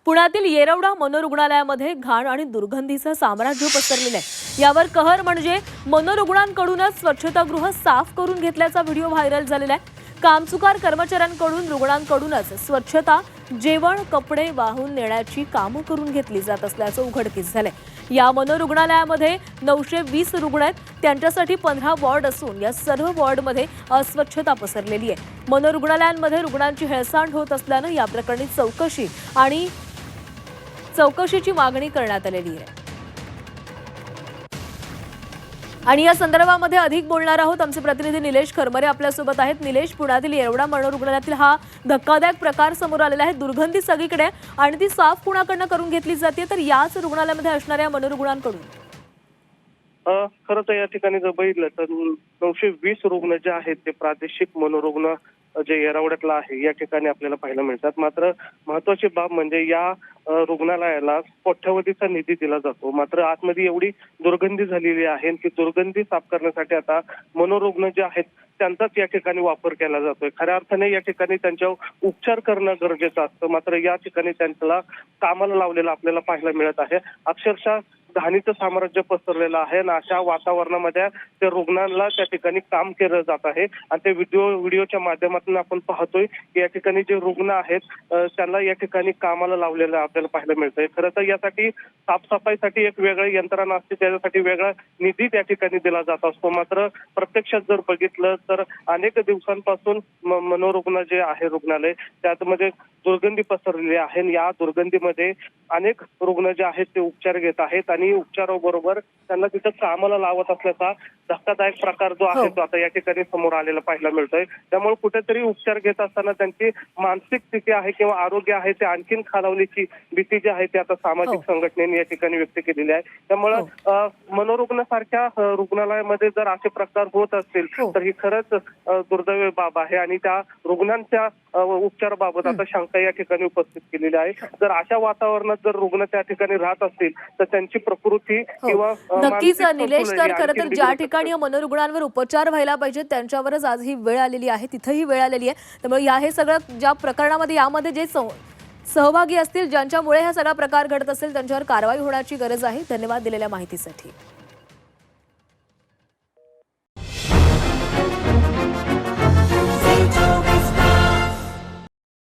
पुण्यातील येरवडा मनोरुग्णालयामध्ये घाण आणि दुर्गंधीचं साम्राज्य पसरलेलं आहे। यावर कहर म्हणजे मनोरुग्णांकडूनच स्वच्छतागृह साफ करून घेतल्याचा व्हिडिओ व्हायरल झालेला आहे। कामचुकार कर्मचाऱ्यांकडून रुग्णांकडूनच स्वच्छता, जेवण, कपडे वाहून नेण्याची कामं करून घेतली जात असल्याचं उघडकीस झालंय। या मनोरुग्णालयामध्ये 920 रुग्ण आहेत, त्यांच्यासाठी 15 वॉर्ड असून या सर्व वॉर्डमध्ये अस्वच्छता पसरलेली आहे। मनोरुग्णालयांमध्ये रुग्णांची हेळसांड होत असल्यानं या प्रकरणी चौकशीची मागणी करण्यात आलेली आहे। आणि या संदर्भामध्ये अधिक बोलणार आहोत, आमचे प्रतिनिधी निलेश खरमरे आपल्यासोबत आहेत। निलेश, पुण्यातील येरवडा मनोरुग्णालयातील हा धक्कादायक प्रकार समोर आलेला आहे। दुर्गंधी सगळीकडे आणि ती साफ कुणाकडनं करून घेतली जाते, तर याच रुग्णालयामध्ये असणाऱ्या मनोरुग्णांकडून? खरं तर या ठिकाणी जर बघितलं तर 920 रुग्ण जे आहेत ते प्रादेशिक मनोरुग्ण जे येरवड्यातला आहे या ठिकाणी आपल्याला पाहायला मिळतात। मात्र महत्वाची बाब म्हणजे या रुग्णालयाला कोट्यवधीचा निधी दिला जातो, मात्र आतमध्ये एवढी दुर्गंधी झालेली आहे की दुर्गंधी साफ करण्यासाठी आता मनोरुग्ण जे आहेत त्यांचाच या ठिकाणी वापर केला जातोय। खऱ्या अर्थाने या ठिकाणी त्यांच्यावर उपचार करणं गरजेचं असतं, मात्र या ठिकाणी त्यांना कामाला लावलेलं आपल्याला पाहायला मिळत आहे। अक्षरशः घाणीचं साम्राज्य पसरलेलं आहे आणि अशा वातावरणामध्ये त्या रुग्णांना त्या ठिकाणी काम केलं जात आहे आणि ते व्हिडिओच्या माध्यमातून आपण पाहतोय की या ठिकाणी जे रुग्ण आहेत त्यांना या ठिकाणी कामाला लावलेलं आपल्याला पाहायला मिळतंय। खरं तर यासाठी साफसफाईसाठी एक वेगळी यंत्रणा असते, त्याच्यासाठी वेगळा निधी त्या ठिकाणी दिला जात असतो। मात्र प्रत्यक्षात जर बघितलं तर अनेक दिवसांपासून मनोरुग्ण जे आहे रुग्णालय त्यामध्ये दुर्गंधी पसरलेली आहे आणि या दुर्गंधीमध्ये अनेक रुग्ण जे आहेत ते उपचार घेत आहेत आणि उपचाराबरोबर त्यांना तिथं कामाला लावत असल्याचा धक्कादायक प्रकार जो आहे तो आता या ठिकाणी समोर आलेला पाहायला मिळतोय। त्यामुळे कुठेतरी उपचार घेत असताना त्यांची मानसिक स्थिती आहे किंवा आरोग्य आहे ते आणखीन खालावण्याची भीती जी आहे ती आता सामाजिक संघटनेने या ठिकाणी व्यक्त केलेली आहे। त्यामुळे मनोरुग्णासारख्या रुग्णालयामध्ये जर असे प्रकार होत असतील तर ही खरंच दुर्दैवी बाब आहे आणि त्या रुग्णांच्या उपचाराबाबत आता शंका या ठिकाणी उपस्थित केलेली आहे। जर अशा वातावरणात जर रुग्ण त्या ठिकाणी राहत असतील तर त्यांची प्रकृती किंवा नक्कीच निलेश, तर खरं तर ज्या ठिकाणी मनोरुग्णांवर उपचार व्हायला पाहिजे त्यांच्यावरच आज ही वेळ आलेली आहे, तिथंही वेळ आलेली आहे। त्यामुळे हे सगळं ज्या प्रकरणामध्ये यामध्ये जे सहभागी असतील, ज्यांच्यामुळे हा सगळा प्रकार घडत असेल, त्यांच्यावर कारवाई होण्याची गरज आहे। धन्यवाद दिलेल्या माहितीसाठी।